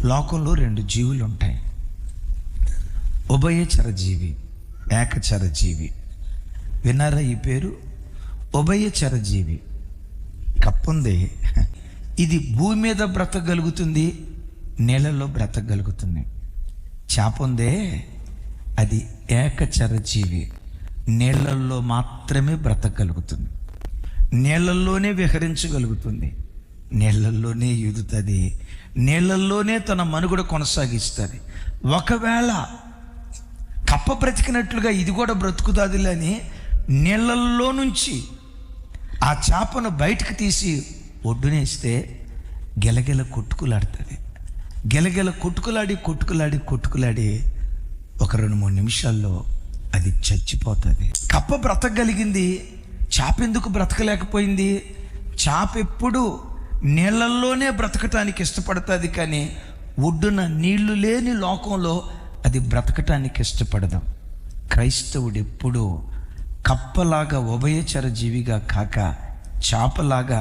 లోకంలో రెండు జీవులు ఉంటాయి, ఉభయచర జీవి, ఏకచర జీవి. విన్నారా ఈ పేరు? ఉభయచర జీవి. కప్పుంది, ఇది భూమి మీద బ్రతకగలుగుతుంది, నీళ్ళల్లో బ్రతకగలుగుతుంది. చేప ఉందే, అది ఏకచర జీవి, నీళ్ళల్లో మాత్రమే బ్రతకగలుగుతుంది, నీళ్ళల్లోనే విహరించగలుగుతుంది, నీళ్ళల్లోనే ఈదుతుంది, నీళ్ళల్లోనే తన మనుగడ కొనసాగిస్తుంది. ఒకవేళ కప్ప బ్రతికినట్లుగా ఇది కూడా బ్రతుకుతుందిలని నీళ్ళల్లో నుంచి ఆ చేపను బయటకు తీసి ఒడ్డునేస్తే గెలగెల కొట్టుకులాడుతుంది. గెలగెల కొట్టుకులాడి ఒక 2-3 నిమిషాల్లో అది చచ్చిపోతుంది. కప్ప బ్రతకగలిగింది, చేప ఎందుకు బ్రతకలేకపోయింది? చేప ఎప్పుడు నీళ్ళల్లోనే బ్రతకటానికి ఇష్టపడుతుంది, కానీ ఒడ్డున నీళ్లు లేని లోకంలో అది బ్రతకటానికి ఇష్టపడదు. క్రైస్తవుడు ఎప్పుడూ కప్పలాగా ఉభయచర జీవిగా కాక చేపలాగా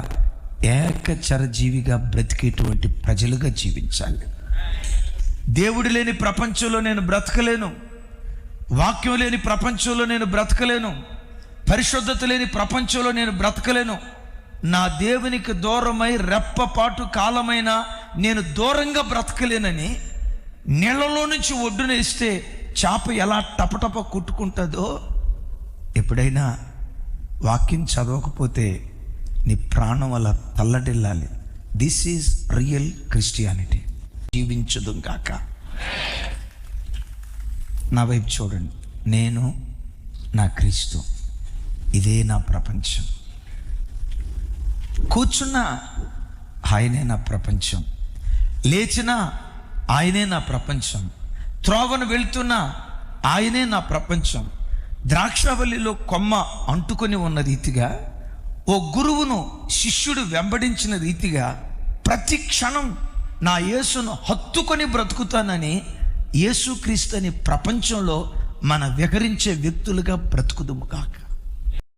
ఏకచర జీవిగా బ్రతికేటువంటి ప్రజలుగా జీవించాలి. దేవుడు లేని ప్రపంచంలో నేను బ్రతకలేను, వాక్యం లేని ప్రపంచంలో నేను బ్రతకలేను, పరిశుద్ధత లేని ప్రపంచంలో నేను బ్రతకలేను. నా దేవునికి దూరమై రెప్పపాటు కాలమైన నేను దూరంగా బ్రతకలేనని నీళ్ళలో నుంచి ఒడ్డునేస్తే చేప ఎలా టపటప కుట్టుకుంటుందో, ఎప్పుడైనా వాక్యం చదవకపోతే నీ ప్రాణం అలా తల్లడిల్లాలి. This is real Christianity. జీవించదు కాక. నా వైపు చూడండి, నేను నా క్రీస్తు, ఇదే నా ప్రపంచం. కూర్చున్నా ఆయనే నా ప్రపంచం, లేచినా ఆయనే నా ప్రపంచం, త్రోవను వెళ్తున్నా ఆయనే నా ప్రపంచం. ద్రాక్షవల్లిలో కొమ్మ అంటుకొని ఉన్న రీతిగా, ఓ గురువును శిష్యుడు వెంబడించిన రీతిగా ప్రతి క్షణం నా యేసును హత్తుకొని బ్రతుకుతానని యేసుక్రీస్తు అనే ప్రపంచంలో మన విహరించే వ్యక్తులుగా బ్రతుకుదుము కాక.